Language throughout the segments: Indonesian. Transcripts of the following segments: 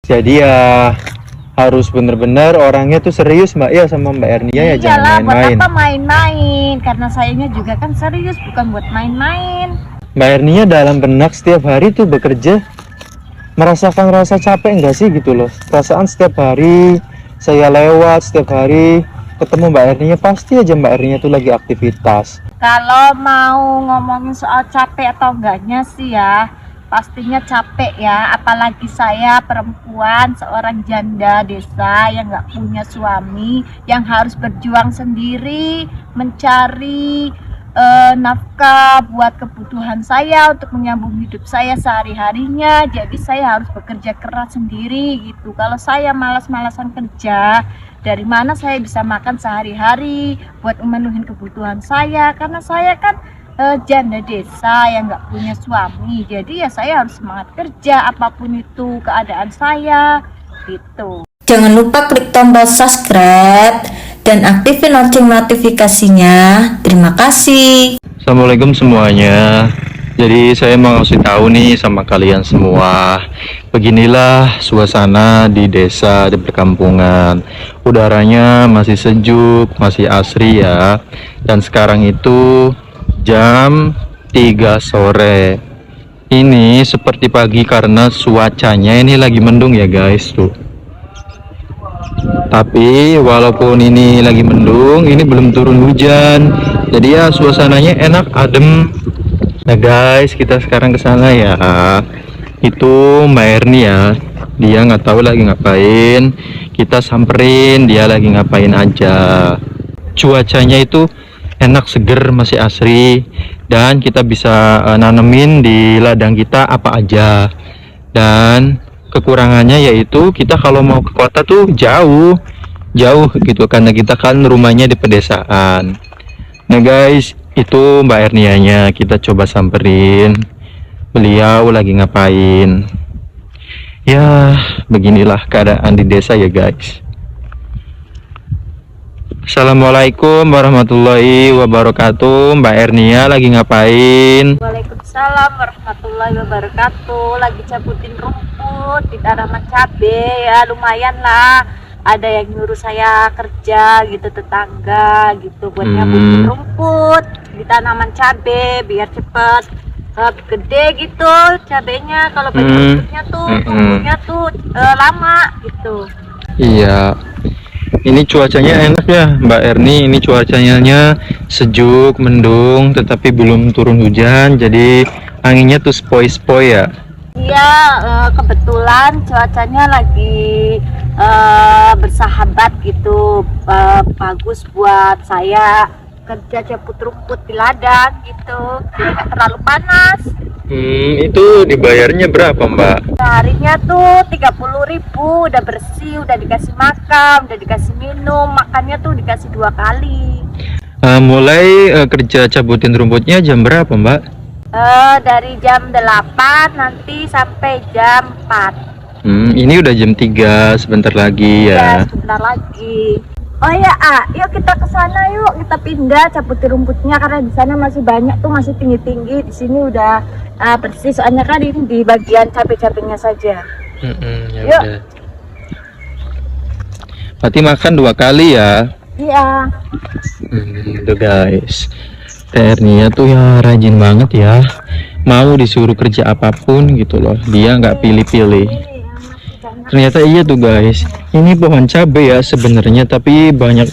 Jadi ya harus bener-bener orangnya tuh serius Mbak ya sama Mbak Ernia ya, jangan main-main. Buat apa main-main? Karena sayanya juga kan serius, bukan buat main-main. Mbak Ernia dalam benak setiap hari tuh bekerja merasakan rasa capek enggak sih gitu loh? Perasaan setiap hari saya lewat, setiap hari ketemu Mbak Ernia, pasti aja Mbak Ernia tuh lagi aktivitas. Kalau mau ngomongin soal capek atau enggaknya sih ya, pastinya capek ya. Apalagi saya perempuan, seorang janda desa yang nggak punya suami, yang harus berjuang sendiri mencari nafkah buat kebutuhan saya untuk menyambung hidup saya sehari-harinya. Jadi saya harus bekerja keras sendiri gitu. Kalau saya malas-malasan kerja, dari mana saya bisa makan sehari-hari buat memenuhi kebutuhan saya? Karena saya kan janda desa yang nggak punya suami. Jadi ya saya harus semangat kerja apapun itu keadaan saya gitu. Jangan lupa klik tombol subscribe dan aktifin lonceng notifikasinya. Terima kasih. Assalamualaikum semuanya. Jadi saya mau ngasih tahu nih sama kalian semua. Beginilah suasana di desa, di perkampungan. Udaranya masih sejuk, masih asri ya. Dan sekarang itu jam 3 sore. Ini seperti pagi karena cuacanya ini lagi mendung ya guys tuh. Tapi walaupun ini lagi mendung, ini belum turun hujan. Jadi ya suasananya enak, adem. Nah guys, kita sekarang ke sana ya. Itu Mbak Erni ya. Dia nggak tahu lagi ngapain. Kita samperin dia lagi ngapain aja. Cuacanya itu enak, seger, masih asri, dan kita bisa nanemin di ladang kita apa aja. Dan kekurangannya yaitu kita kalau mau ke kota tuh jauh gitu, karena kita kan rumahnya di pedesaan. Nah guys, itu Mbak Ernianya, kita coba samperin beliau lagi ngapain. Ya beginilah keadaan di desa ya guys. Assalamualaikum warahmatullahi wabarakatuh. Mbak Ernia lagi ngapain? Waalaikumsalam warahmatullahi wabarakatuh. Lagi cabutin rumput di tanaman cabe ya, lumayan lah. Ada yang nyuruh saya kerja gitu, tetangga gitu, buat nyabutin rumput di tanaman cabe biar cepet gede gitu cabenya. Kalau banyak rumputnya tuh tumbuhnya tuh lama gitu. Iya. Ini cuacanya enak ya Mbak Erni, ini cuacanya sejuk, mendung, tetapi belum turun hujan, jadi anginnya tuh spoi-spoi ya. Iya, kebetulan cuacanya lagi bersahabat gitu, bagus buat saya kerja cabut rumput di ladang gitu, tidak terlalu panas. Itu dibayarnya berapa Mbak? Harinya tuh 30.000, udah bersih, udah dikasih makan, udah dikasih minum, makannya tuh dikasih 2 kali. Mulai kerja cabutin rumputnya jam berapa Mbak? Dari jam 8 nanti sampai jam 4. Ini udah jam 3, sebentar lagi ya. Ya, sebentar lagi. Oh ya, yuk kita ke sana yuk, kita pindah cabutin rumputnya karena di sana masih banyak tuh, masih tinggi-tinggi. Di sini udah bersih, soalnya kan ini di bagian cabai-cabainya saja. Ya yuk. udah. Berarti makan 2 kali ya? Iya. Tuh guys, Ternia tuh ya rajin banget ya. Mau disuruh kerja apapun gitu loh, dia nggak pilih-pilih. Ternyata iya tuh guys, ini pohon cabai ya sebenarnya, tapi banyak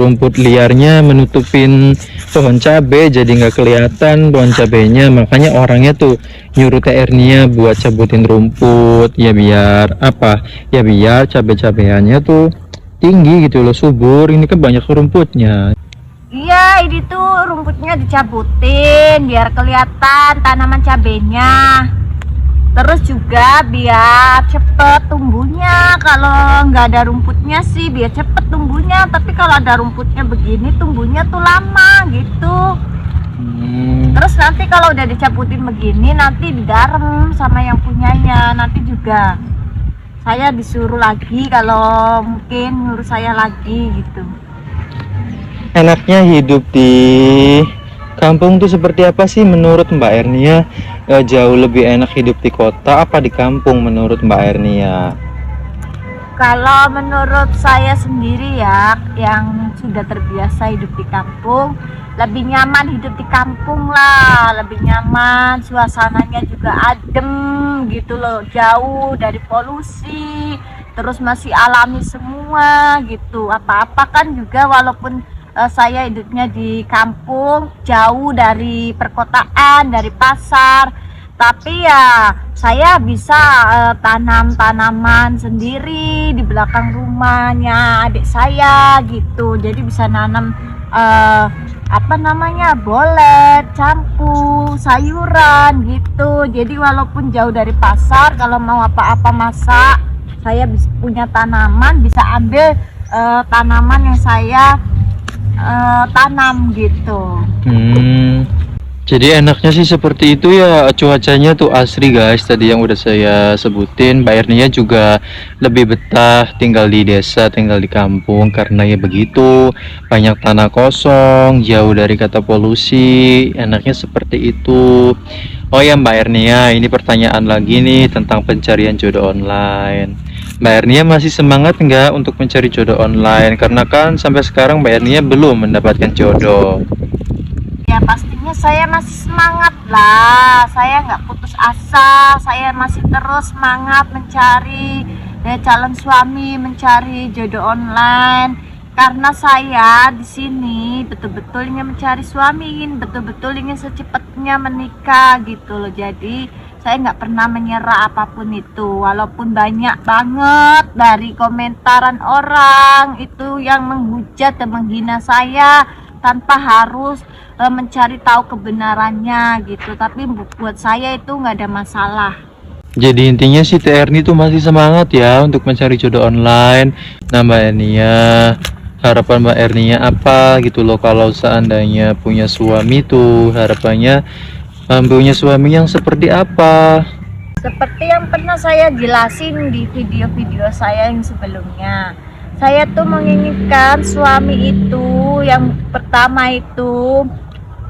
rumput liarnya menutupin pohon cabai, jadi nggak kelihatan pohon cabainya. Makanya orangnya tuh nyuruh Ternia buat cabutin rumput ya, biar apa ya, biar cabai-cabaiannya tuh tinggi gitu loh, subur. Ini kan banyak rumputnya. Iya, ini tuh rumputnya dicabutin biar kelihatan tanaman cabenya. Terus juga biar cepet tumbuhnya. Kalau nggak ada rumputnya sih biar cepet tumbuhnya, tapi kalau ada rumputnya begini tumbuhnya tuh lama gitu. Terus nanti kalau udah dicabutin begini nanti digarem sama yang punyanya. Nanti juga saya disuruh lagi kalau mungkin nyuruh saya lagi gitu. Enaknya hidup di kampung tuh seperti apa sih menurut Mbak Ernia? Jauh lebih enak hidup di kota apa di kampung menurut Mbak Ernia? Kalau menurut saya sendiri ya, yang sudah terbiasa hidup di kampung, lebih nyaman hidup di kampung lah, lebih nyaman, suasananya juga adem gitu loh, jauh dari polusi, terus masih alami semua gitu. Apa-apa kan juga walaupun saya hidupnya di kampung, jauh dari perkotaan, dari pasar, tapi ya saya bisa tanam tanaman sendiri di belakang rumahnya adik saya gitu. Jadi bisa nanam apa namanya, bolet, campur, sayuran gitu. Jadi walaupun jauh dari pasar, kalau mau apa-apa masak, saya bisa punya tanaman, bisa ambil tanaman yang saya tanam gitu. Jadi enaknya sih seperti itu ya, cuacanya tuh asri guys. Tadi yang udah saya sebutin, Mbak Ernia juga lebih betah tinggal di desa, tinggal di kampung, karena ya begitu, banyak tanah kosong, jauh dari kata polusi, enaknya seperti itu. Oh ya Mbak Ernia, ini pertanyaan lagi nih tentang pencarian jodoh online. Mbak Ernia masih semangat nggak untuk mencari jodoh online? Karena kan sampai sekarang Mbak Ernia belum mendapatkan jodoh. Ya pastinya saya masih semangat lah, saya nggak putus asa, saya masih terus semangat mencari calon suami, mencari jodoh online. Karena saya di sini betul-betul ingin mencari suami, betul-betul ingin secepatnya menikah gitu loh. Jadi saya nggak pernah menyerah apapun itu, walaupun banyak banget dari komentaran orang itu yang menghujat dan menghina saya tanpa harus mencari tahu kebenarannya gitu. Tapi buat saya itu nggak ada masalah. Jadi intinya si Teh Erni tuh masih semangat ya untuk mencari jodoh online. Nah Mbak Ernia, harapan Mbak Ernia apa gitu loh, kalau seandainya punya suami tuh harapannya punya suami yang seperti apa? Seperti yang pernah saya jelasin di video-video saya yang sebelumnya, saya tuh menginginkan suami itu yang pertama itu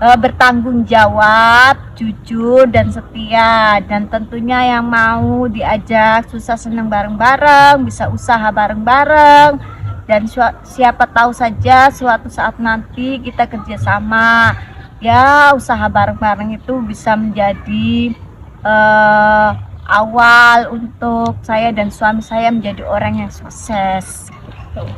bertanggung jawab, jujur dan setia, dan tentunya yang mau diajak susah senang bareng-bareng, bisa usaha bareng-bareng, dan siapa tahu saja suatu saat nanti kita kerjasama ya, usaha bareng-bareng itu bisa menjadi awal untuk saya dan suami saya menjadi orang yang sukses gitu.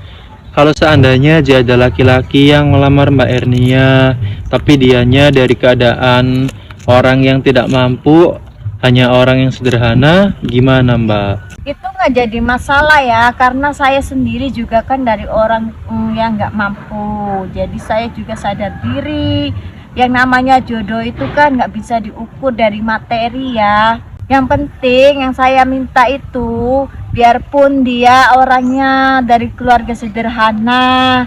Kalau seandainya ada laki-laki yang melamar Mbak Ernia, tapi dianya dari keadaan orang yang tidak mampu, hanya orang yang sederhana, gimana Mbak? Itu nggak jadi masalah ya, karena saya sendiri juga kan dari orang yang nggak mampu. Jadi saya juga sadar diri, yang namanya jodoh itu kan nggak bisa diukur dari materi ya. Yang penting yang saya minta itu, biarpun dia orangnya dari keluarga sederhana,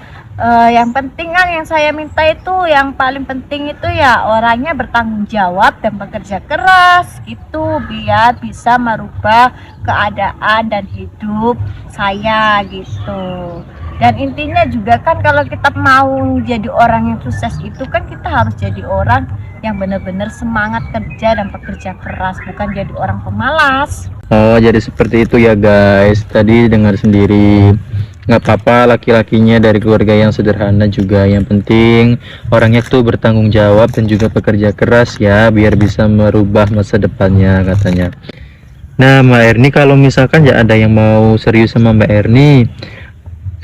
yang penting kan yang saya minta itu, yang paling penting itu ya orangnya bertanggung jawab dan bekerja keras gitu, biar bisa merubah keadaan dan hidup saya gitu. Dan intinya juga kan kalau kita mau jadi orang yang sukses itu kan kita harus jadi orang yang benar-benar semangat kerja dan bekerja keras, bukan jadi orang pemalas. Oh jadi seperti itu ya guys, tadi dengar sendiri. Nggak apa-apa laki-lakinya dari keluarga yang sederhana juga, yang penting orangnya tuh bertanggung jawab dan juga bekerja keras ya, biar bisa merubah masa depannya katanya. Nah Mbak Erni, kalau misalkan ya ada yang mau serius sama Mbak Erni,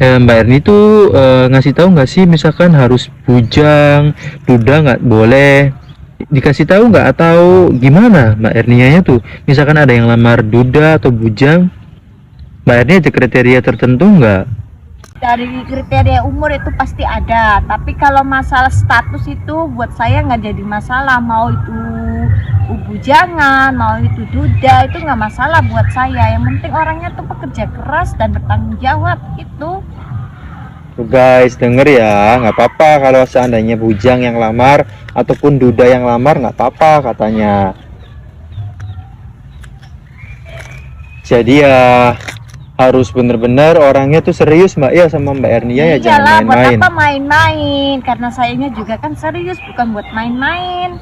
Mbak Erni tuh ngasih tahu nggak sih, misalkan harus bujang, duda nggak boleh, dikasih tahu nggak, atau gimana Mbak Ernianya tuh, misalkan ada yang lamar duda atau bujang, Mbak Erni ada kriteria tertentu nggak? Dari kriteria umur itu pasti ada, tapi kalau masalah status itu buat saya nggak jadi masalah. Mau itu bujangan, mau itu duda, itu nggak masalah buat saya. Yang penting orangnya tuh pekerja keras dan bertanggung jawab gitu. Tuh guys, denger ya, nggak apa-apa kalau seandainya bujang yang lamar ataupun duda yang lamar, nggak apa-apa katanya. Jadi ya harus bener-bener orangnya tuh serius Mbak ya sama Mbak Ernia ya, jangan Iyalah, main-main. buat apa main-main? Karena sayanya juga kan serius, bukan buat main-main.